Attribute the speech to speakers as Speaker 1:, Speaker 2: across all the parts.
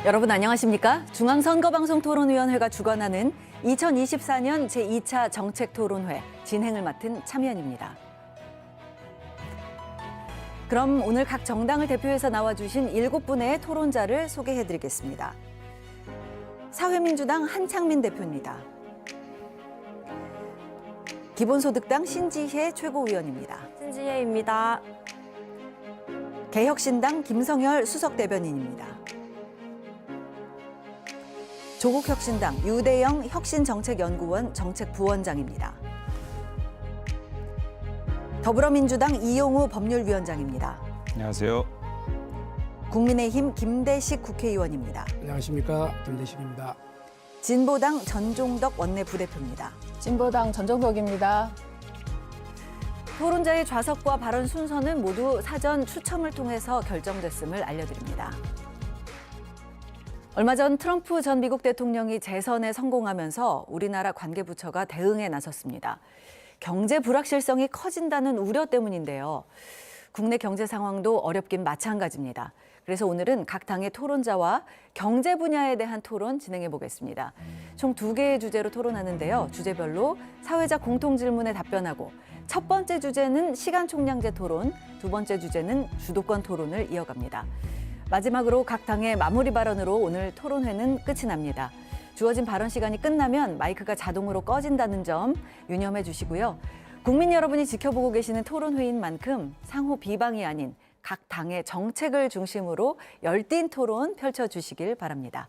Speaker 1: 여러분 안녕하십니까? 중앙선거방송토론위원회가 주관하는 2024년 제2차 정책토론회 진행을 맡은 참여연입니다. 그럼 오늘 각 정당을 대표해서 나와주신 7분의 토론자를 소개해드리겠습니다. 사회민주당 한창민 대표입니다. 기본소득당 신지혜 최고위원입니다.
Speaker 2: 신지혜입니다.
Speaker 1: 개혁신당 김성열 수석대변인입니다. 조국혁신당 유대영 혁신정책연구원 정책부원장입니다. 더불어민주당 이용우 법률위원장입니다.
Speaker 3: 안녕하세요.
Speaker 1: 국민의힘 김대식 국회의원입니다.
Speaker 4: 안녕하십니까, 김대식입니다.
Speaker 1: 진보당 전종덕 원내부대표입니다.
Speaker 2: 진보당 전정덕입니다.
Speaker 1: 토론자의 좌석과 발언 순서는 모두 사전 추첨을 통해서 결정됐음을 알려드립니다. 얼마 전 트럼프 전 미국 대통령이 재선에 성공하면서 우리나라 관계부처가 대응에 나섰습니다. 경제 불확실성이 커진다는 우려 때문인데요. 국내 경제 상황도 어렵긴 마찬가지입니다. 그래서 오늘은 각 당의 토론자와 경제 분야에 대한 토론 진행해 보겠습니다. 총 2개의 주제로 토론하는데요. 주제별로 사회자 공통 질문에 답변하고 첫 번째 주제는 시간 총량제 토론, 두 번째 주제는 주도권 토론을 이어갑니다. 마지막으로 각 당의 마무리 발언으로 오늘 토론회는 끝이 납니다. 주어진 발언 시간이 끝나면 마이크가 자동으로 꺼진다는 점 유념해 주시고요. 국민 여러분이 지켜보고 계시는 토론회인 만큼 상호 비방이 아닌 각 당의 정책을 중심으로 열띤 토론 펼쳐주시길 바랍니다.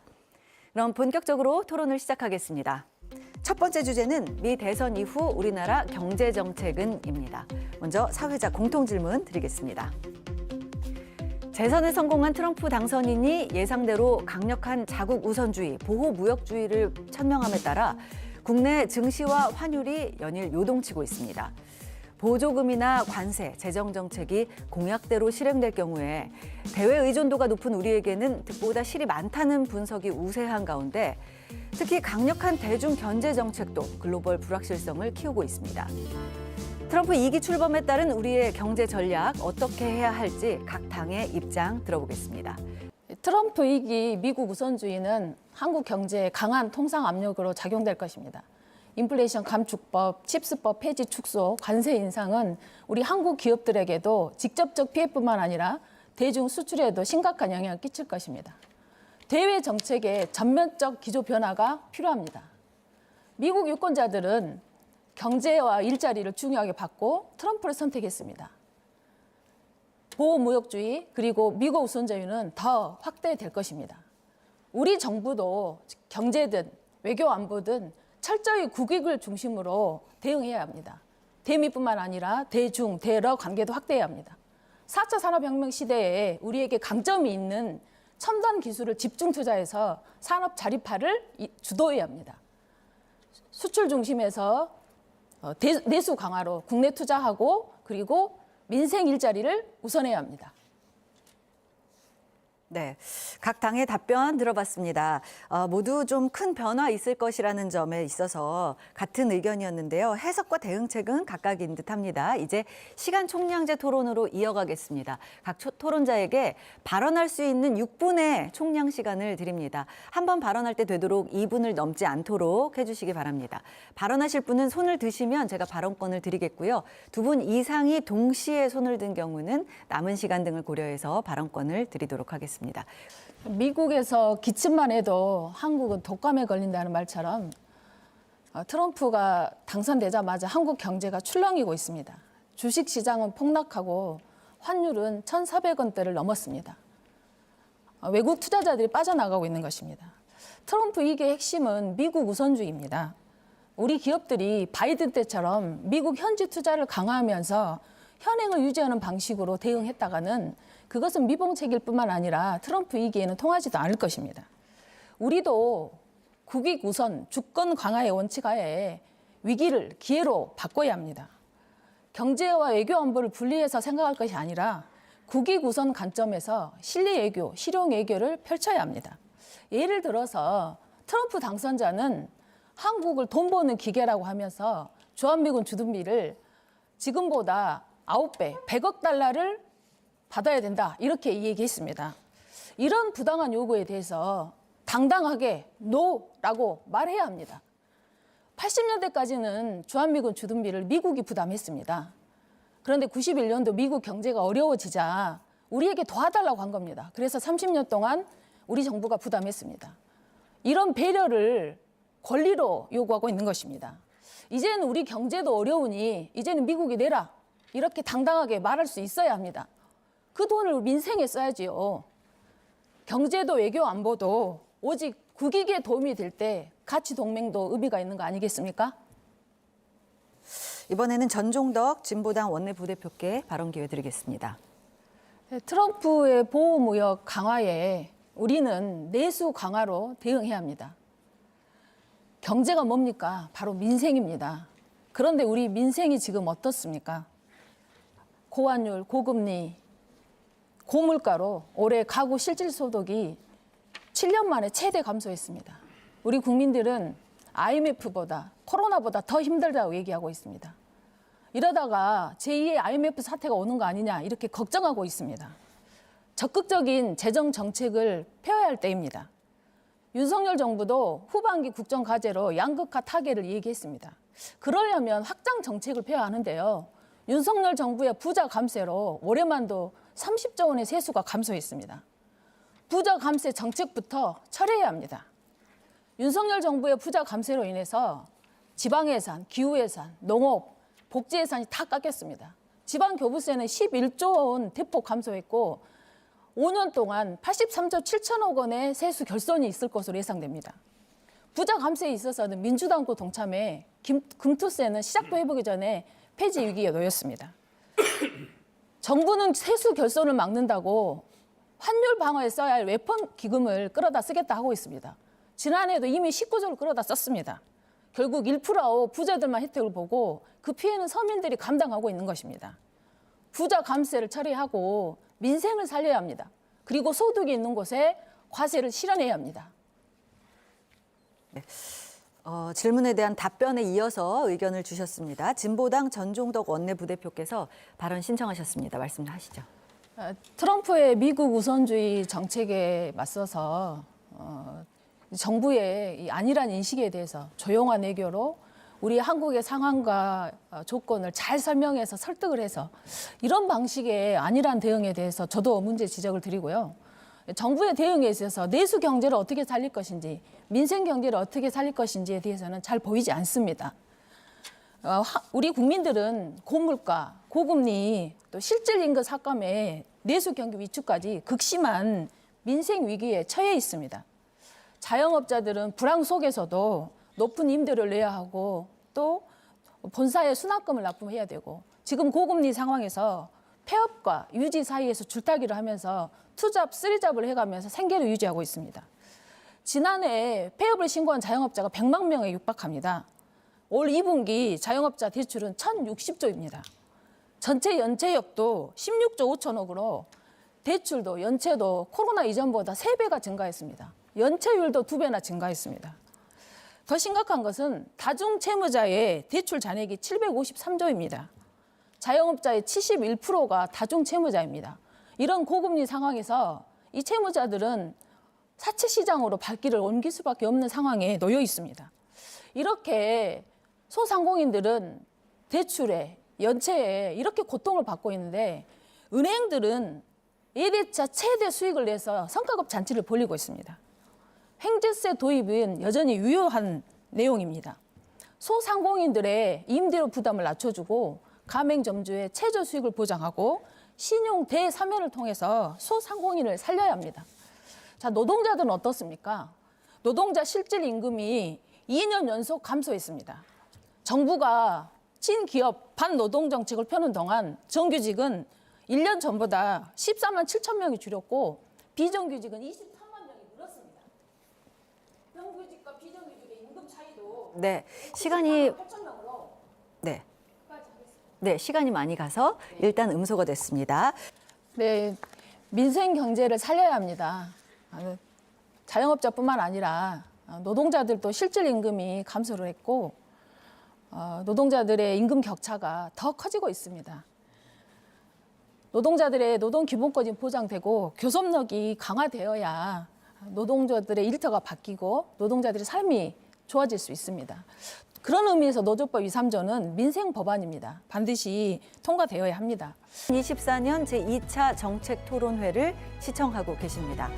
Speaker 1: 그럼 본격적으로 토론을 시작하겠습니다. 첫 번째 주제는 미 대선 이후 우리나라 경제정책은입니다. 먼저 사회자 공통질문 드리겠습니다. 재선에 성공한 트럼프 당선인이 예상대로 강력한 자국 우선주의, 보호무역주의를 천명함에 따라 국내 증시와 환율이 연일 요동치고 있습니다. 보조금이나 관세, 재정정책이 공약대로 실행될 경우에 대외 의존도가 높은 우리에게는 득보다 실이 많다는 분석이 우세한 가운데 특히 강력한 대중 견제 정책도 글로벌 불확실성을 키우고 있습니다. 트럼프 2기 출범에 따른 우리의 경제 전략 어떻게 해야 할지 각 당의 입장 들어보겠습니다.
Speaker 2: 트럼프 2기 미국 우선주의는 한국 경제에 강한 통상 압력으로 작용될 것입니다. 인플레이션 감축법, 칩스법 폐지 축소, 관세 인상은 우리 한국 기업들에게도 직접적 피해뿐만 아니라 대중 수출에도 심각한 영향을 끼칠 것입니다. 대외 정책의 전면적 기조 변화가 필요합니다. 미국 유권자들은 경제와 일자리를 중요하게 받고 트럼프를 선택했습니다. 보호무역주의 그리고 미국 우선주의는 더 확대될 것입니다. 우리 정부도 경제든 외교 안보든 철저히 국익을 중심으로 대응해야 합니다. 대미뿐만 아니라 대중, 대러 관계도 확대해야 합니다. 4차 산업혁명 시대에 우리에게 강점이 있는 첨단 기술을 집중 투자해서 산업 자립화를 주도해야 합니다. 수출 중심에서 내수 강화로 국내 투자하고 그리고 민생 일자리를 우선해야 합니다.
Speaker 1: 네, 각 당의 답변 들어봤습니다. 모두 좀 큰 변화 있을 것이라는 점에 있어서 같은 의견이었는데요. 해석과 대응책은 각각인 듯합니다. 이제 시간 총량제 토론으로 이어가겠습니다. 각 토론자에게 발언할 수 있는 6분의 총량 시간을 드립니다. 한 번 발언할 때 되도록 2분을 넘지 않도록 해주시기 바랍니다. 발언하실 분은 손을 드시면 제가 발언권을 드리겠고요. 2분 이상이 동시에 손을 든 경우는 남은 시간 등을 고려해서 발언권을 드리도록 하겠습니다.
Speaker 2: 미국에서 기침만 해도 한국은 독감에 걸린다는 말처럼 트럼프가 당선되자마자 한국 경제가 출렁이고 있습니다. 주식시장은 폭락하고 환율은 1,400원대를 넘었습니다. 외국 투자자들이 빠져나가고 있는 것입니다. 트럼프 2기의 핵심은 미국 우선주의입니다. 우리 기업들이 바이든 때처럼 미국 현지 투자를 강화하면서 현행을 유지하는 방식으로 대응했다가는 그것은 미봉책일 뿐만 아니라 트럼프 2기에는 통하지도 않을 것입니다. 우리도 국익 우선, 주권 강화의 원칙 하에 위기를 기회로 바꿔야 합니다. 경제와 외교 안보를 분리해서 생각할 것이 아니라 국익 우선 관점에서 실리 외교, 실용 외교를 펼쳐야 합니다. 예를 들어서 트럼프 당선자는 한국을 돈 버는 기계라고 하면서 주한미군 주둔비를 지금보다 9배, 100억 달러를 받아야 된다. 이렇게 얘기했습니다. 이런 부당한 요구에 대해서 당당하게 노라고 말해야 합니다. 80년대까지는 주한미군 주둔비를 미국이 부담했습니다. 그런데 91년도 미국 경제가 어려워지자 우리에게 도와달라고 한 겁니다. 그래서 30년 동안 우리 정부가 부담했습니다. 이런 배려를 권리로 요구하고 있는 것입니다. 이제는 우리 경제도 어려우니 이제는 미국이 내라. 이렇게 당당하게 말할 수 있어야 합니다. 그 돈을 민생에 써야지요. 경제도 외교 안보도 오직 국익에 도움이 될 때 가치 동맹도 의미가 있는 거 아니겠습니까?
Speaker 1: 이번에는 전종덕 진보당 원내부대표께 발언 기회 드리겠습니다.
Speaker 2: 트럼프의 보호무역 강화에 우리는 내수 강화로 대응해야 합니다. 경제가 뭡니까? 바로 민생입니다. 그런데 우리 민생이 지금 어떻습니까? 고환율, 고금리, 고물가로 올해 가구 실질소득이 7년 만에 최대 감소했습니다. 우리 국민들은 IMF보다 코로나보다 더 힘들다고 얘기하고 있습니다. 이러다가 제2의 IMF 사태가 오는 거 아니냐 이렇게 걱정하고 있습니다. 적극적인 재정 정책을 펴야 할 때입니다. 윤석열 정부도 후반기 국정과제로 양극화 타개를 얘기했습니다. 그러려면 확장 정책을 펴야 하는데요. 윤석열 정부의 부자 감세로 올해만도 30조 원의 세수가 감소했습니다. 부자 감세 정책부터 철회해야 합니다. 윤석열 정부의 부자 감세로 인해서 지방예산, 기후예산, 농업, 복지예산이 다 깎였습니다. 지방교부세는 11조 원 대폭 감소했고 5년 동안 83조 7천억 원의 세수 결손이 있을 것으로 예상됩니다. 부자 감세에 있어서는 민주당도 동참해 금투세는 시작도 해보기 전에 폐지 위기에 놓였습니다. 정부는 세수 결손을 막는다고 환율 방어에 써야 할 웨펀 기금을 끌어다 쓰겠다 하고 있습니다. 지난해에도 이미 19조를 끌어다 썼습니다. 결국 1%로 부자들만 혜택을 보고 그 피해는 서민들이 감당하고 있는 것입니다. 부자 감세를 처리하고 민생을 살려야 합니다. 그리고 소득이 있는 곳에 과세를 실현해야 합니다.
Speaker 1: 질문에 대한 답변에 이어서 의견을 주셨습니다. 진보당 전종덕 원내부대표께서 발언 신청하셨습니다. 말씀하시죠.
Speaker 2: 트럼프의 미국 우선주의 정책에 맞서서 정부의 이 안일한 인식에 대해서 조용한 외교로 우리 한국의 상황과 조건을 잘 설명해서 설득을 해서 이런 방식의 안일한 대응에 대해서 저도 문제 지적을 드리고요. 정부의 대응에 있어서 내수 경제를 어떻게 살릴 것인지, 민생 경제를 어떻게 살릴 것인지에 대해서는 잘 보이지 않습니다. 우리 국민들은 고물가, 고금리, 또 실질 임금 삭감에 내수 경기 위축까지 극심한 민생 위기에 처해 있습니다. 자영업자들은 불황 속에서도 높은 임대료를 내야 하고 또 본사에 수납금을 납부해야 되고 지금 고금리 상황에서 폐업과 유지 사이에서 줄타기를 하면서 투잡, 쓰리잡을 해가면서 생계를 유지하고 있습니다. 지난해 폐업을 신고한 자영업자가 100만 명에 육박합니다. 올 2분기 자영업자 대출은 1,060조입니다. 전체 연체액도 16조 5천억으로 대출도 연체도 코로나 이전보다 3배가 증가했습니다. 연체율도 2배나 증가했습니다. 더 심각한 것은 다중채무자의 대출 잔액이 753조입니다. 자영업자의 71%가 다중채무자입니다. 이런 고금리 상황에서 이 채무자들은 사채 시장으로 발길을 옮길 수밖에 없는 상황에 놓여 있습니다. 이렇게 소상공인들은 대출에 연체에 이렇게 고통을 받고 있는데 은행들은 예대차 최대 수익을 내서 성과급 잔치를 벌이고 있습니다. 횡재세 도입은 여전히 유효한 내용입니다. 소상공인들의 임대료 부담을 낮춰주고 가맹점주의 최저 수익을 보장하고 신용 대사면을 통해서 소상공인을 살려야 합니다. 자, 노동자들은 어떻습니까? 노동자 실질 임금이 2년 연속 감소했습니다. 정부가 친기업 반노동 정책을 펴는 동안 정규직은 1년 전보다 14만 7천 명이 줄였고 비정규직은 23만 명이 늘었습니다. 정규직과 비정규직의 임금 차이도
Speaker 1: 네, 시간이
Speaker 2: 8천 명으로
Speaker 1: 네, 시간이 많이 가서 일단 음소거 됐습니다.
Speaker 2: 네, 민생 경제를 살려야 합니다. 자영업자뿐만 아니라 노동자들도 실질 임금이 감소를 했고 노동자들의 임금 격차가 더 커지고 있습니다. 노동자들의 노동 기본권이 보장되고 교섭력이 강화되어야 노동자들의 일터가 바뀌고 노동자들의 삶이 좋아질 수 있습니다. 그런 의미에서 노조법 2, 3조는 민생 법안입니다. 반드시 통과되어야 합니다.
Speaker 1: 24년 제2차 정책 토론회를 시청하고 계십니다.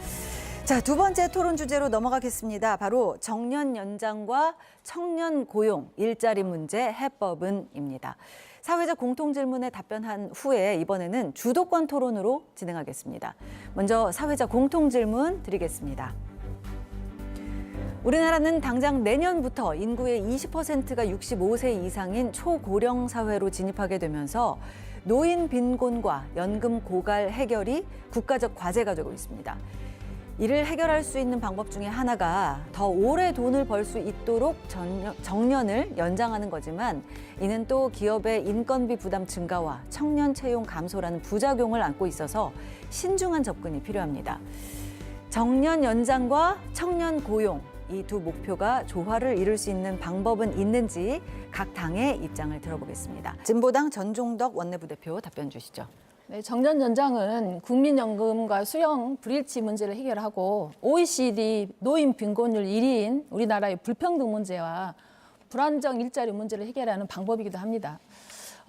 Speaker 1: 자, 두 번째 토론 주제로 넘어가겠습니다. 바로 정년 연장과 청년 고용, 일자리 문제 해법은입니다. 사회적 공통 질문에 답변한 후에 이번에는 주도권 토론으로 진행하겠습니다. 먼저 사회적 공통 질문 드리겠습니다. 우리나라는 당장 내년부터 인구의 20%가 65세 이상인 초고령 사회로 진입하게 되면서 노인 빈곤과 연금 고갈 해결이 국가적 과제가 되고 있습니다. 이를 해결할 수 있는 방법 중에 하나가 더 오래 돈을 벌 수 있도록 정년을 연장하는 거지만 이는 또 기업의 인건비 부담 증가와 청년 채용 감소라는 부작용을 안고 있어서 신중한 접근이 필요합니다. 정년 연장과 청년 고용, 이 두 목표가 조화를 이룰 수 있는 방법은 있는지 각 당의 입장을 들어보겠습니다. 진보당 전종덕 원내부대표 답변 주시죠.
Speaker 2: 네, 정년 연장은 국민연금과 수령 불일치 문제를 해결하고 OECD 노인 빈곤율 1위인 우리나라의 불평등 문제와 불안정 일자리 문제를 해결하는 방법이기도 합니다.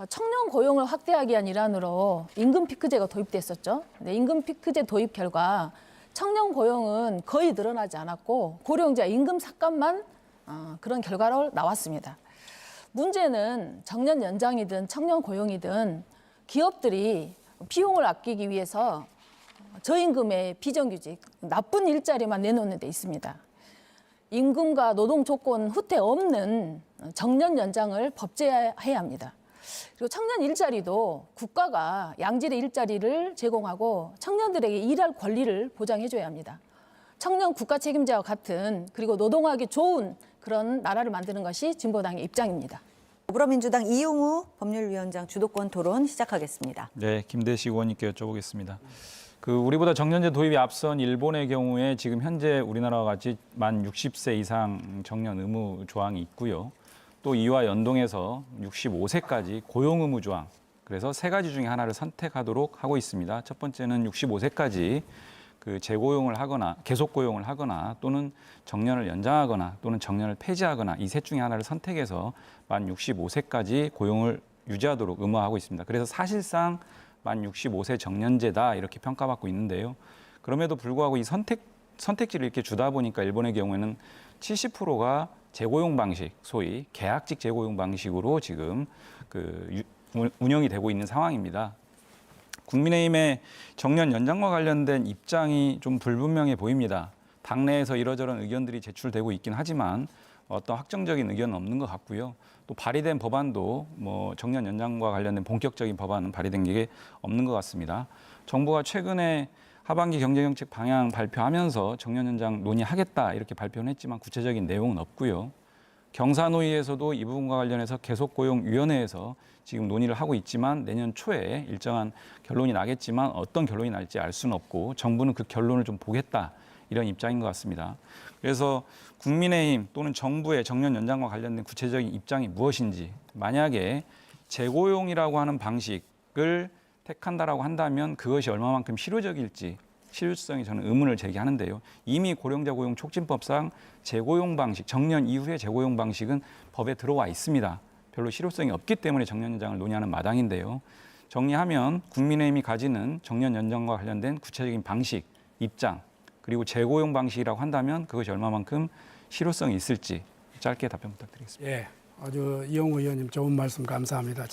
Speaker 2: 청년 고용을 확대하기 위한 일환으로 임금 피크제가 도입됐었죠. 네, 임금 피크제 도입 결과 청년 고용은 거의 늘어나지 않았고 고령자 임금 삭감만 그런 결과로 나왔습니다. 문제는 정년 연장이든 청년 고용이든 기업들이 비용을 아끼기 위해서 저임금의 비정규직, 나쁜 일자리만 내놓는 데 있습니다. 임금과 노동 조건 후퇴 없는 정년 연장을 법제화해야 합니다. 그리고 청년 일자리도 국가가 양질의 일자리를 제공하고 청년들에게 일할 권리를 보장해줘야 합니다. 청년 국가 책임자와 같은 그리고 노동하기 좋은 그런 나라를 만드는 것이 진보당의 입장입니다.
Speaker 1: 더불어민주당 이용우 법률위원장 주도권 토론 시작하겠습니다.
Speaker 3: 네, 김대식 의원님께 여쭤보겠습니다. 우리보다 정년제 도입이 앞선 일본의 경우에 지금 현재 우리나라와 같이 만 60세 이상 정년 의무 조항이 있고요. 또 이와 연동해서 65세까지 고용 의무 조항, 그래서 세 가지 중에 하나를 선택하도록 하고 있습니다. 첫 번째는 65세까지 재고용을 하거나 계속 고용을 하거나 또는 정년을 연장하거나 또는 정년을 폐지하거나 이 셋 중에 하나를 선택해서 만 65세까지 고용을 유지하도록 의무화하고 있습니다. 그래서 사실상 만 65세 정년제다 이렇게 평가받고 있는데요. 그럼에도 불구하고 이 선택지를 이렇게 주다 보니까 일본의 경우에는 70%가 재고용 방식, 소위 계약직 재고용 방식으로 지금 운영이 되고 있는 상황입니다. 국민의힘의 정년 연장과 관련된 입장이 좀 불분명해 보입니다. 당내에서 이러저런 의견들이 제출되고 있긴 하지만 어떤 확정적인 의견은 없는 것 같고요. 또 발의된 법안도 정년 연장과 관련된 본격적인 법안은 발의된 게 없는 것 같습니다. 정부가 최근에 하반기 경제정책 방향 발표하면서 정년 연장 논의하겠다 이렇게 발표는 했지만 구체적인 내용은 없고요. 경사노위에서도 이 부분과 관련해서 계속고용위원회에서 지금 논의를 하고 있지만 내년 초에 일정한 결론이 나겠지만 어떤 결론이 날지 알 수는 없고 정부는 그 결론을 좀 보겠다 이런 입장인 것 같습니다. 그래서 국민의힘 또는 정부의 정년 연장과 관련된 구체적인 입장이 무엇인지, 만약에 재고용이라고 하는 방식을 택한다라고 한다면 그것이 얼마만큼 실효적일지 실효성이 저는 의문을 제기하는데요. 이미 고령자 고용 촉진법상 재고용 방식, 정년 이후의 재고용 방식은 법에 들어와 있습니다. 별로 실효성이 없기 때문에 정년 연장을 논의하는 마당인데요. 정리하면 국민의힘이 가지는 정년 연장과 관련된 구체적인 방식, 입장, 그리고 재고용 방식이라고 한다면 그것이 얼마만큼 실효성이 있을지 짧게 답변 부탁드리겠습니다.
Speaker 4: 예, 아주 이용우 의원님 좋은 말씀 감사합니다.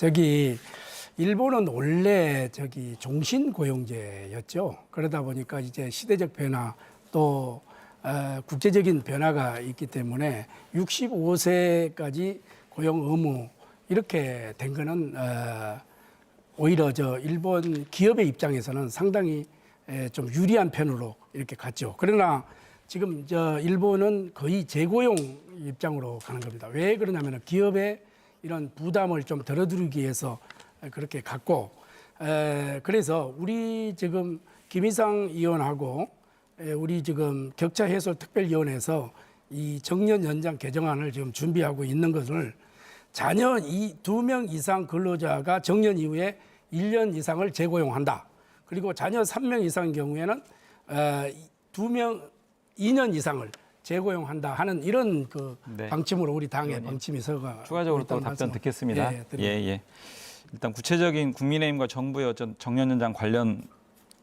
Speaker 4: 일본은 원래 종신고용제였죠. 그러다 보니까 이제 시대적 변화 또 국제적인 변화가 있기 때문에 65세까지 고용 의무 이렇게 된 거는 오히려 일본 기업의 입장에서는 상당히 좀 유리한 편으로 이렇게 갔죠. 그러나 지금 일본은 거의 재고용 입장으로 가는 겁니다. 왜 그러냐면 기업의 이런 부담을 좀 덜어드리기 위해서 그렇게 갔고, 그래서 우리 지금 김희상 의원하고 우리 지금 격차 해소 특별위원회에서 이 정년 연장 개정안을 지금 준비하고 있는 것을 자녀 2명 이상 근로자가 정년 이후에 1년 이상을 재고용한다. 그리고 자녀 3명 이상의 경우에는 2년 이상을 재고용한다 하는 이런 그
Speaker 3: 네.
Speaker 4: 방침으로 우리 당의 방침이 서가
Speaker 3: 추가적으로 또
Speaker 4: 있다는
Speaker 3: 답변
Speaker 4: 말씀을,
Speaker 3: 듣겠습니다.
Speaker 4: 드립니다.
Speaker 3: 일단 구체적인 국민의힘과 정부의 어떤 정년연장 관련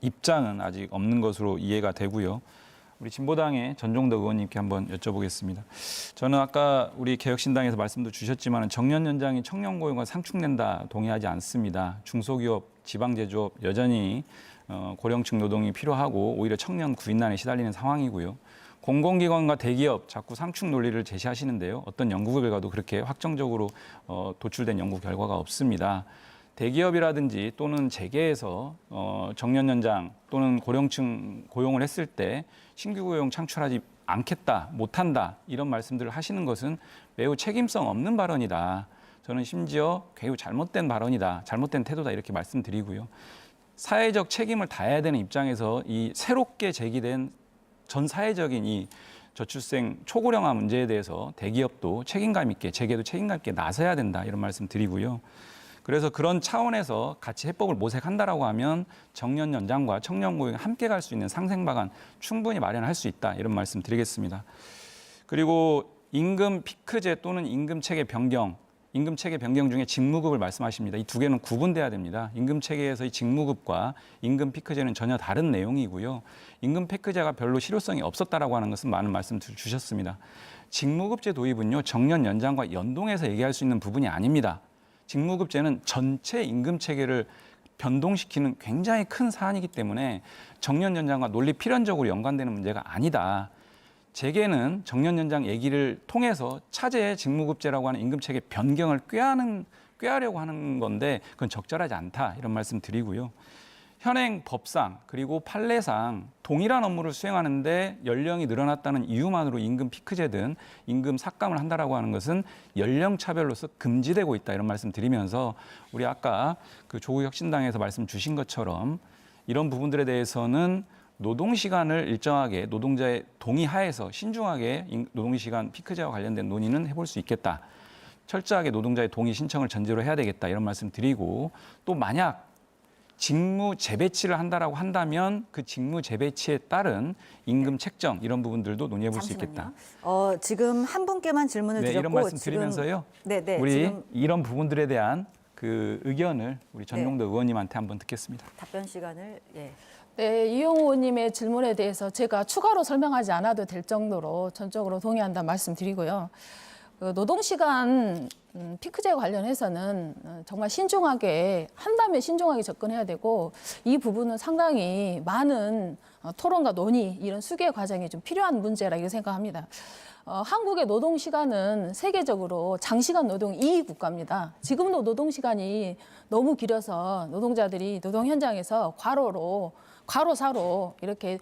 Speaker 3: 입장은 아직 없는 것으로 이해가 되고요. 우리 진보당의 전종덕 의원님께 한번 여쭤보겠습니다. 저는 아까 우리 개혁신당에서 말씀도 주셨지만 정년연장이 청년 고용과 상충된다 동의하지 않습니다. 중소기업, 지방제조업 여전히 고령층 노동이 필요하고 오히려 청년 구인난에 시달리는 상황이고요. 공공기관과 대기업 자꾸 상충 논리를 제시하시는데요. 어떤 연구 결과도 그렇게 확정적으로 도출된 연구 결과가 없습니다. 대기업이라든지 또는 재계에서 정년연장 또는 고령층 고용을 했을 때 신규 고용 창출하지 않겠다, 못한다 이런 말씀들을 하시는 것은 매우 책임성 없는 발언이다. 저는 심지어 매우 잘못된 발언이다, 잘못된 태도다 이렇게 말씀드리고요. 사회적 책임을 다해야 되는 입장에서 이 새롭게 제기된 전 사회적인 이 저출생 초고령화 문제에 대해서 대기업도 책임감 있게, 재계도 책임감 있게 나서야 된다 이런 말씀 드리고요. 그래서 그런 차원에서 같이 해법을 모색한다라고 하면 정년 연장과 청년 고용이 함께 갈 수 있는 상생 방안 충분히 마련할 수 있다 이런 말씀 드리겠습니다. 그리고 임금 피크제 또는 임금 체계 변경, 임금 체계 변경 중에 직무급을 말씀하십니다. 이 두 개는 구분돼야 됩니다. 임금 체계에서의 직무급과 임금 피크제는 전혀 다른 내용이고요. 임금 피크제가 별로 실효성이 없었다라고 하는 것은 많은 말씀 주셨습니다. 직무급제 도입은요, 정년 연장과 연동해서 얘기할 수 있는 부분이 아닙니다. 직무급제는 전체 임금 체계를 변동시키는 굉장히 큰 사안이기 때문에 정년 연장과 논리 필연적으로 연관되는 문제가 아니다. 재계는 정년 연장 얘기를 통해서 차제의 직무급제라고 하는 임금 체계 변경을 꾀하려고 하는 건데 그건 적절하지 않다 이런 말씀 드리고요. 현행 법상 그리고 판례상 동일한 업무를 수행하는데 연령이 늘어났다는 이유만으로 임금 피크제든 임금 삭감을 한다라고 하는 것은 연령 차별로서 금지되고 있다 이런 말씀 드리면서 우리 아까 그 조국혁신당에서 말씀 주신 것처럼 이런 부분들에 대해서는 노동시간을 일정하게 노동자의 동의하에서 신중하게 노동시간 피크제와 관련된 논의는 해볼 수 있겠다. 철저하게 노동자의 동의 신청을 전제로 해야 되겠다 이런 말씀 드리고 또 만약 직무 재배치를 한다라고 한다면 그 직무 재배치에 따른 임금 책정 이런 부분들도 논의해 볼 수 있겠다.
Speaker 1: 지금 한 분께만 질문을 드렸고
Speaker 3: 이런 말씀 드리면서요. 우리
Speaker 1: 지금
Speaker 3: 이런 부분들에 대한 그 의견을 우리 전종덕 의원님한테 한번 듣겠습니다.
Speaker 1: 답변 시간을
Speaker 2: 네, 이용호 의원님의 질문에 대해서 제가 추가로 설명하지 않아도 될 정도로 전적으로 동의한다 말씀드리고요. 그 노동시간 피크제 관련해서는 정말 신중하게 한다면 신중하게 접근해야 되고 이 부분은 상당히 많은 토론과 논의 이런 수계 과정이 좀 필요한 문제라고 생각합니다. 한국의 노동시간은 세계적으로 장시간 노동 2위 국가입니다. 지금도 노동시간이 너무 길어서 노동자들이 노동 현장에서 과로사로 이렇게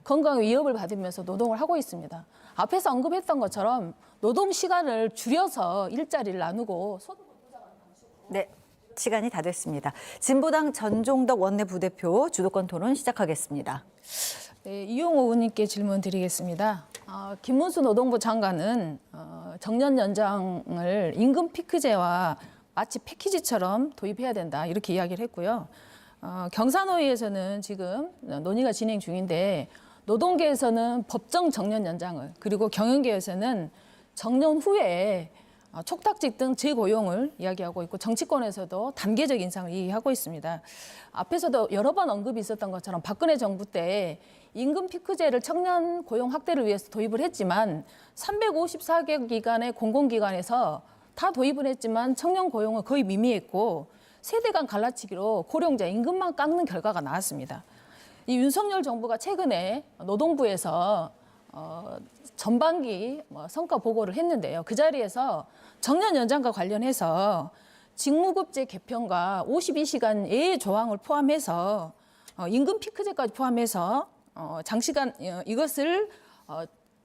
Speaker 2: 건강 위협을 받으면서 노동을 하고 있습니다. 앞에서 언급했던 것처럼 노동 시간을 줄여서 일자리를 나누고 소득을 보장하는 방식으로.
Speaker 1: 시간이 다 됐습니다. 진보당 전종덕 원내부대표 주도권 토론 시작하겠습니다.
Speaker 2: 네, 이용호 의원님께 질문 드리겠습니다. 김문수 노동부 장관은 정년 연장을 임금 피크제와 마치 패키지처럼 도입해야 된다 이렇게 이야기를 했고요. 경사노위에서는 지금 논의가 진행 중인데 노동계에서는 법정 정년 연장을 그리고 경영계에서는 정년 후에 촉탁직 등 재고용을 이야기하고 있고 정치권에서도 단계적 인상을 얘기하고 있습니다. 앞에서도 여러 번 언급이 있었던 것처럼 박근혜 정부 때 임금 피크제를 청년 고용 확대를 위해서 도입을 했지만 354개 기관의 공공기관에서 다 도입을 했지만 청년 고용은 거의 미미했고 세대 간 갈라치기로 고령자 임금만 깎는 결과가 나왔습니다. 이 윤석열 정부가 최근에 노동부에서 전반기 성과 보고를 했는데요. 그 자리에서 정년 연장과 관련해서 직무급제 개편과 52시간 예외 조항을 포함해서 임금 피크제까지 포함해서 장시간 이것을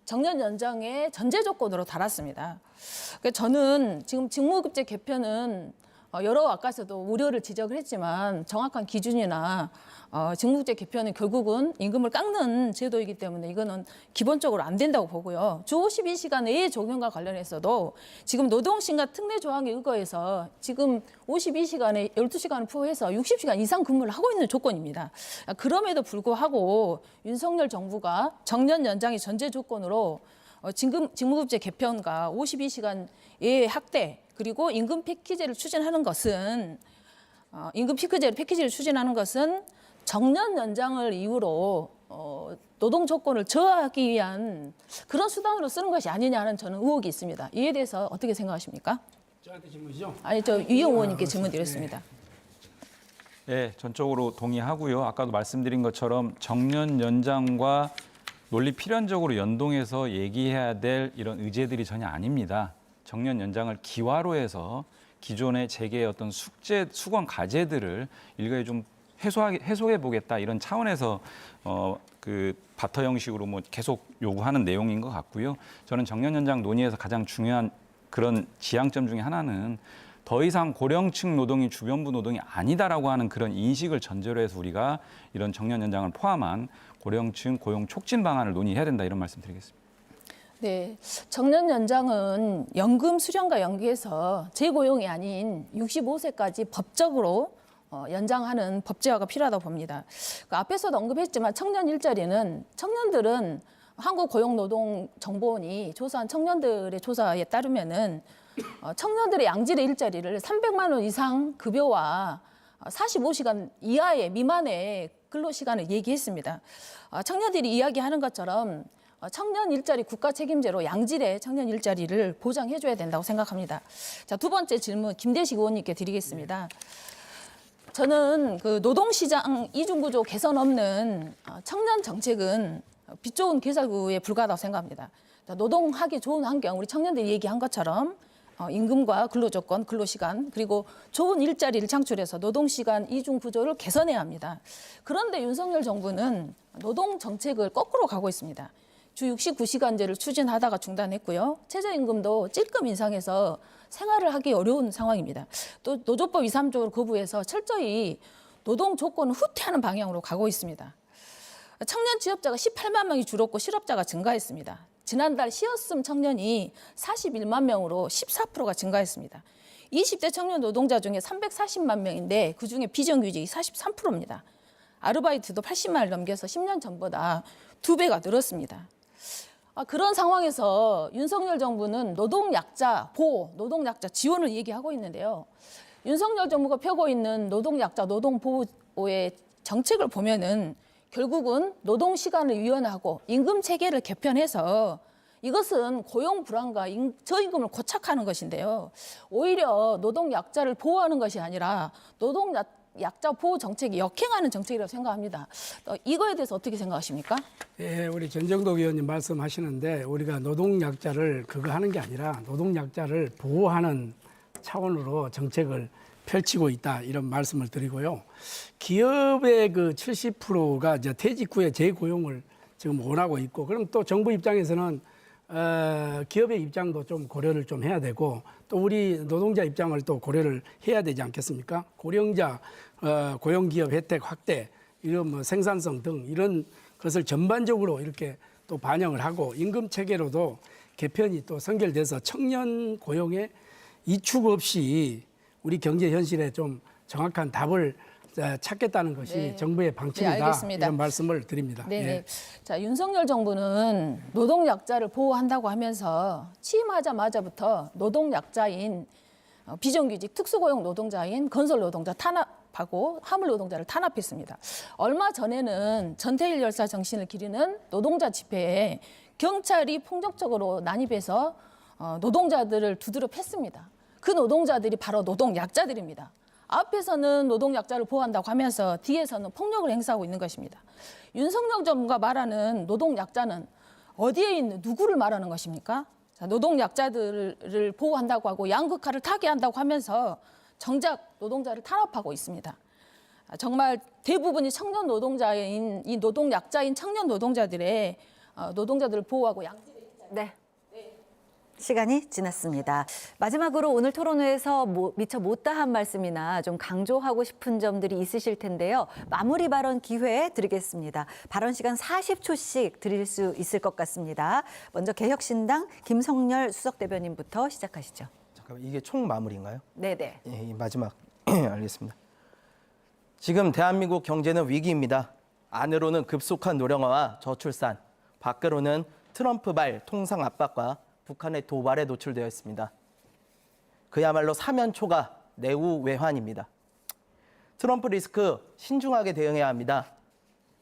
Speaker 2: 정년 연장의 전제 조건으로 달았습니다. 그러니까 저는 지금 직무급제 개편은 여러 아까서도 우려를 지적을 했지만 정확한 기준이나 직무급제 개편은 결국은 임금을 깎는 제도이기 때문에 이거는 기본적으로 안 된다고 보고요. 주 52시간 외의 적용과 관련해서도 지금 노동시간 특례 조항에 의거해서 지금 52시간에 12시간을 포함해서 60시간 이상 근무를 하고 있는 조건입니다. 그럼에도 불구하고 윤석열 정부가 정년 연장이 전제 조건으로 직무급제 개편과 52시간 외의 학대 그리고 임금 패키지를 추진하는 것은 패키지를 추진하는 것은 정년 연장을 이유로 노동 조건을 저하하기 위한 그런 수단으로 쓰는 것이 아니냐는 저는 의혹이 있습니다. 이에 대해서 어떻게 생각하십니까?
Speaker 4: 저한테 질문이죠?
Speaker 2: 아니 저 유영 의원님께 질문 드렸습니다.
Speaker 3: 네, 전적으로 동의하고요. 아까도 말씀드린 것처럼 정년 연장과 논리 필연적으로 연동해서 얘기해야 될 이런 의제들이 전혀 아닙니다. 정년 연장을 기화로 해서 기존의 재계의 어떤 수건 과제들을 일가에 좀 해소해 보겠다 이런 차원에서 그 바터 형식으로 뭐 계속 요구하는 내용인 것 같고요. 저는 정년 연장 논의에서 가장 중요한 그런 지향점 중에 하나는 더 이상 고령층 노동이 주변부 노동이 아니다라고 하는 그런 인식을 전제로 해서 우리가 이런 정년 연장을 포함한 고령층 고용 촉진 방안을 논의해야 된다 이런 말씀드리겠습니다.
Speaker 2: 네, 정년 연장은 연금 수령과 연계해서 재고용이 아닌 65세까지 법적으로 연장하는 법제화가 필요하다고 봅니다. 그 앞에서도 언급했지만 청년 일자리는 청년들은 한국고용노동정보원이 조사한 청년들의 조사에 따르면은 청년들의 양질의 일자리를 300만 원 이상 급여와 45시간 이하의 미만의 근로시간을 얘기했습니다. 청년들이 이야기하는 것처럼 청년 일자리 국가 책임제로 양질의 청년 일자리를 보장해줘야 된다고 생각합니다. 자, 두 번째 질문 김대식 의원님께 드리겠습니다. 저는 그 노동시장 이중구조 개선 없는 청년 정책은 빛 좋은 개살구에 불과하다고 생각합니다. 자, 노동하기 좋은 환경, 우리 청년들이 얘기한 것처럼 임금과 근로조건, 근로시간, 그리고 좋은 일자리를 창출해서 노동시간 이중구조를 개선해야 합니다. 그런데 윤석열 정부는 노동 정책을 거꾸로 가고 있습니다. 주 69시간제를 추진하다가 중단했고요. 최저임금도 찔끔 인상해서 생활을 하기 어려운 상황입니다. 또 노조법 2, 3조를 거부해서 철저히 노동 조건을 후퇴하는 방향으로 가고 있습니다. 청년 취업자가 18만 명이 줄었고 실업자가 증가했습니다. 지난달 쉬었음 청년이 41만 명으로 14%가 증가했습니다. 20대 청년 노동자 중에 340만 명인데 그중에 비정규직이 43%입니다. 아르바이트도 80만을 넘겨서 10년 전보다 2배가 늘었습니다. 그런 상황에서 윤석열 정부는 노동약자 보호, 노동약자 지원을 얘기하고 있는데요. 윤석열 정부가 펴고 있는 노동약자, 노동보호의 정책을 보면은 결국은 노동시간을 유연하고 임금 체계를 개편해서 이것은 고용 불안과 저임금을 고착하는 것인데요. 오히려 노동약자를 보호하는 것이 아니라 노동약자 보호 정책이 역행하는 정책이라고 생각합니다. 이거에 대해서 어떻게 생각하십니까?
Speaker 4: 예, 우리 전정덕 의원님 말씀하시는데 우리가 노동약자를 그거 하는 게 아니라 노동약자를 보호하는 차원으로 정책을 펼치고 있다 이런 말씀을 드리고요. 기업의 그 70%가 이제 퇴직 후에 재고용을 지금 원하고 있고, 그럼 또 정부 입장에서는 기업의 입장도 좀 고려를 좀 해야 되고 또 우리 노동자 입장을 또 고려를 해야 되지 않겠습니까? 고령자 고용기업 혜택 확대, 이런 뭐 생산성 등 이런 것을 전반적으로 이렇게 또 반영을 하고 임금 체계로도 개편이 또 선결돼서 청년 고용에 이축 없이 우리 경제 현실에 좀 정확한 답을 찾겠다는 것이
Speaker 2: 네.
Speaker 4: 정부의 방침이다.
Speaker 2: 네, 알겠습니다.
Speaker 4: 이런 말씀을 드립니다.
Speaker 2: 네네.
Speaker 4: 예.
Speaker 2: 자, 윤석열 정부는 노동약자를 보호한다고 하면서 취임하자마자부터 노동약자인 비정규직 특수고용 노동자인 건설 노동자 탄압하고 화물 노동자를 탄압했습니다. 얼마 전에는 전태일 열사 정신을 기리는 노동자 집회에 경찰이 폭력적으로 난입해서 노동자들을 두드려 팼습니다. 그 노동자들이 바로 노동약자들입니다. 앞에서는 노동약자를 보호한다고 하면서 뒤에서는 폭력을 행사하고 있는 것입니다. 윤석열 정부가 말하는 노동약자는 어디에 있는 누구를 말하는 것입니까? 자, 노동약자들을 보호한다고 하고 양극화를 타게 한다고 하면서 정작 노동자를 탄압하고 있습니다. 정말 대부분이 청년 노동자인 이 노동약자인 청년 노동자들의 노동자들을 보호하고 양질의
Speaker 1: 네. 시간이 지났습니다. 마지막으로 오늘 토론회에서 미처 못다한 말씀이나 좀 강조하고 싶은 점들이 있으실 텐데요. 마무리 발언 기회 드리겠습니다. 발언 시간 40초씩 드릴 수 있을 것 같습니다. 먼저 개혁신당 김성렬 수석대변인부터 시작하시죠.
Speaker 5: 잠깐만, 이게 총 마무리인가요?
Speaker 1: 네네.
Speaker 5: 예, 이 마지막. 알겠습니다. 지금 대한민국 경제는 위기입니다. 안으로는 급속한 노령화와 저출산, 밖으로는 트럼프발 통상 압박과 북한의 도발에 노출되어 있습니다. 그야말로 사면초가 내후외환입니다. 트럼프 리스크 신중하게 대응해야 합니다.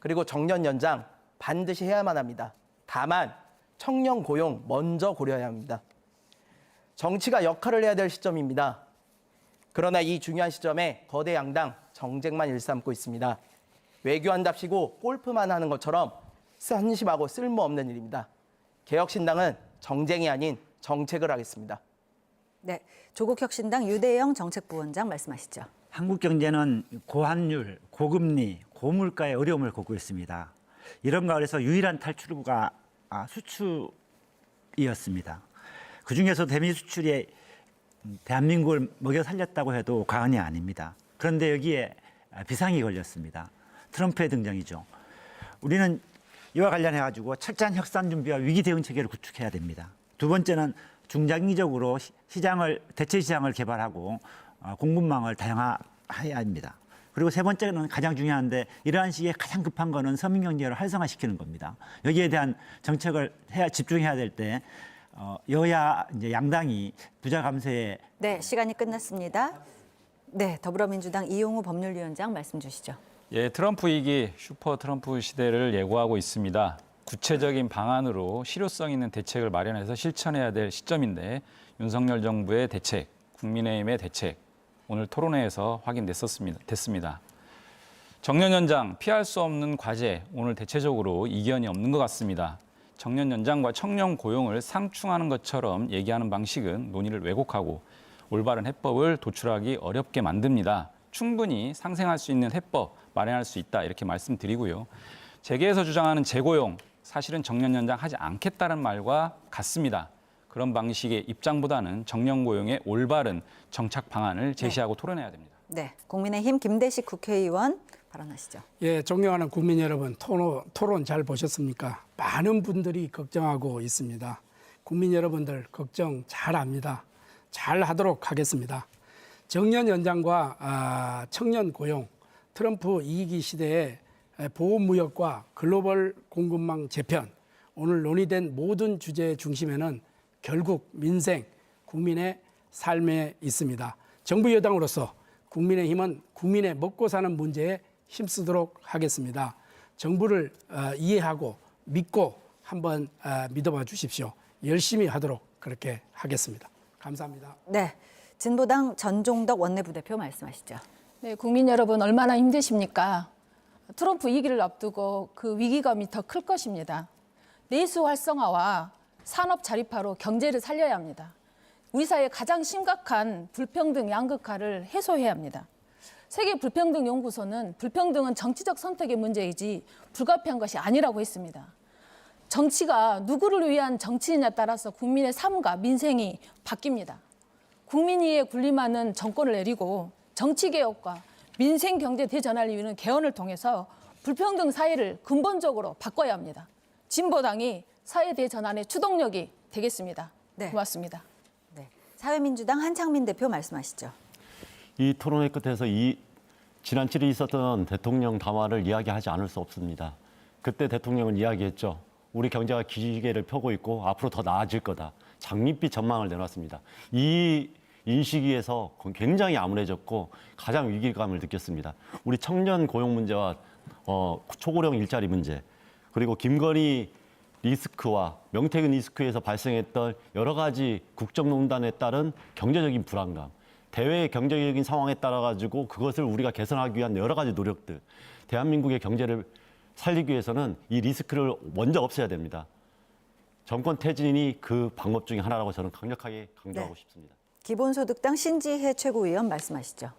Speaker 5: 그리고 정년 연장 반드시 해야만 합니다. 다만 청년 고용 먼저 고려해야 합니다. 정치가 역할을 해야 될 시점입니다. 그러나 이 중요한 시점에 거대 양당 정쟁만 일삼고 있습니다. 외교한답시고 골프만 하는 것처럼 한심하고 쓸모없는 일입니다. 개혁신당은 정쟁이 아닌 정책을 하겠습니다.
Speaker 1: 네, 조국혁신당 유대영 정책부원장 말씀하시죠.
Speaker 6: 한국 경제는 고환율, 고금리, 고물가의 어려움을 겪고 있습니다. 이런 가운데서 유일한 탈출구가 수출이었습니다. 그중에서 대미 수출이 대한민국을 먹여 살렸다고 해도 과언이 아닙니다. 그런데 여기에 비상이 걸렸습니다. 트럼프의 등장이죠. 우리는 이와 관련해가지고 철저한 혁산 준비와 위기 대응 체계를 구축해야 됩니다. 두 번째는 중장기적으로 대체 시장을 개발하고 공급망을 다양화해야 합니다. 그리고 세 번째는 가장 중요한데 이러한 시기에 가장 급한 거는 서민 경제를 활성화시키는 겁니다. 여기에 대한 정책을 집중해야 될 때 여야 이제 양당이 부자 감세에
Speaker 1: 네, 시간이 끝났습니다. 네, 더불어민주당 이용우 법률위원장 말씀 주시죠.
Speaker 3: 예, 트럼프 위기, 슈퍼 트럼프 시대를 예고하고 있습니다. 구체적인 방안으로 실효성 있는 대책을 마련해서 실천해야 될 시점인데 윤석열 정부의 대책, 국민의힘의 대책, 오늘 토론회에서 됐습니다. 정년 연장, 피할 수 없는 과제, 오늘 대체적으로 이견이 없는 것 같습니다. 정년 연장과 청년 고용을 상충하는 것처럼 얘기하는 방식은 논의를 왜곡하고 올바른 해법을 도출하기 어렵게 만듭니다. 충분히 상생할 수 있는 해법 마련할 수 있다 이렇게 말씀드리고요. 재계에서 주장하는 재고용, 사실은 정년 연장하지 않겠다는 말과 같습니다. 그런 방식의 입장보다는 정년 고용의 올바른 정착 방안을 제시하고 토론해야 됩니다.
Speaker 1: 네, 국민의힘 김대식 국회의원 발언하시죠.
Speaker 4: 예, 존경하는 국민 여러분, 토론 잘 보셨습니까? 많은 분들이 걱정하고 있습니다. 국민 여러분들 걱정 잘 합니다. 잘 하도록 하겠습니다. 정년 연장과 청년 고용, 트럼프 2기 시대의 보호무역과 글로벌 공급망 재편, 오늘 논의된 모든 주제의 중심에는 결국 민생, 국민의 삶에 있습니다. 정부 여당으로서 국민의힘은 국민의 먹고 사는 문제에 힘쓰도록 하겠습니다. 정부를 이해하고 믿고 한번 믿어봐 주십시오. 열심히 하도록 그렇게 하겠습니다. 감사합니다.
Speaker 1: 네, 진보당 전종덕 원내부대표 말씀하시죠.
Speaker 2: 네, 국민 여러분 얼마나 힘드십니까? 트럼프 2기를 앞두고 그 위기감이 더 클 것입니다. 내수 활성화와 산업 자립화로 경제를 살려야 합니다. 우리 사회의 가장 심각한 불평등 양극화를 해소해야 합니다. 세계 불평등 연구소는 불평등은 정치적 선택의 문제이지 불가피한 것이 아니라고 했습니다. 정치가 누구를 위한 정치이냐에 따라서 국민의 삶과 민생이 바뀝니다. 국민위에 군림하는 정권을 내리고 정치개혁과 민생 경제 대전환을 이루는 개헌을 통해서 불평등 사회를 근본적으로 바꿔야 합니다. 진보당이 사회 대전환의 추동력이 되겠습니다.
Speaker 1: 네.
Speaker 2: 고맙습니다.
Speaker 1: 네, 사회민주당 한창민 대표 말씀하시죠.
Speaker 7: 이 토론회 끝에서 지난 7일 있었던 대통령 담화를 이야기하지 않을 수 없습니다. 그때 대통령은 이야기했죠. 우리 경제가 기지개를 펴고 있고 앞으로 더 나아질 거다. 장밋빛 전망을 내놨습니다. 이 인식에서 굉장히 암울해졌고 가장 위기감을 느꼈습니다. 우리 청년 고용 문제와 초고령 일자리 문제, 그리고 김건희 리스크와 명태균 리스크에서 발생했던 여러 가지 국정농단에 따른 경제적인 불안감, 대외 경제적인 상황에 따라 가지고 그것을 우리가 개선하기 위한 여러 가지 노력들, 대한민국의 경제를 살리기 위해서는 이 리스크를 먼저 없애야 됩니다. 정권 퇴진이 그 방법 중에 하나라고 저는 강력하게 강조하고 싶습니다.
Speaker 1: 기본소득당 신지혜 최고위원 말씀하시죠.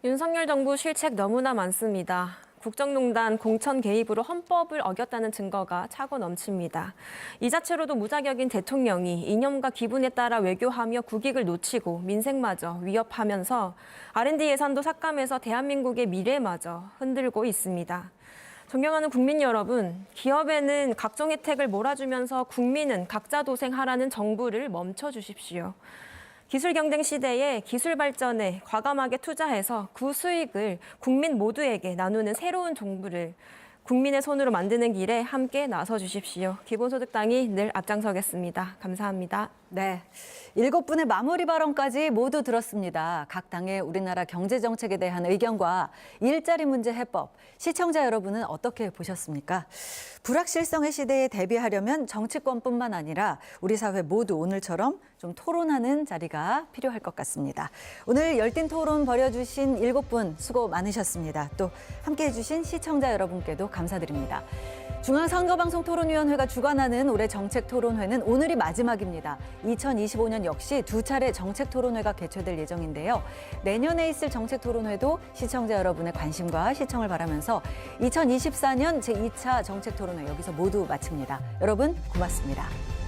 Speaker 8: 윤석열 정부 실책 너무나 많습니다. 국정농단 공천 개입으로 헌법을 어겼다는 증거가 차고 넘칩니다. 이 자체로도 무자격인 대통령이 이념과 기분에 따라 외교하며 국익을 놓치고 민생마저 위협하면서 R&D 예산도 삭감해서 대한민국의 미래마저 흔들고 있습니다. 존경하는 국민 여러분, 기업에는 각종 혜택을 몰아주면서 국민은 각자 도생하라는 정부를 멈춰주십시오. 기술 경쟁 시대에 기술 발전에 과감하게 투자해서 그 수익을 국민 모두에게 나누는 새로운 정부를 국민의 손으로 만드는 길에 함께 나서 주십시오. 기본소득당이 늘 앞장서겠습니다. 감사합니다.
Speaker 1: 네, 7분의 마무리 발언까지 모두 들었습니다. 각 당의 우리나라 경제 정책에 대한 의견과 일자리 문제 해법, 시청자 여러분은 어떻게 보셨습니까? 불확실성의 시대에 대비하려면 정치권뿐만 아니라 우리 사회 모두 오늘처럼 좀 토론하는 자리가 필요할 것 같습니다. 오늘 열띤 토론 벌여주신 7분 수고 많으셨습니다. 또 함께해 주신 시청자 여러분께도 감사드립니다. 중앙선거방송토론위원회가 주관하는 올해 정책토론회는 오늘이 마지막입니다. 2025년 역시 2차례 정책토론회가 개최될 예정인데요. 내년에 있을 정책토론회도 시청자 여러분의 관심과 시청을 바라면서 2024년 제2차 정책토론회 여기서 모두 마칩니다. 여러분 고맙습니다.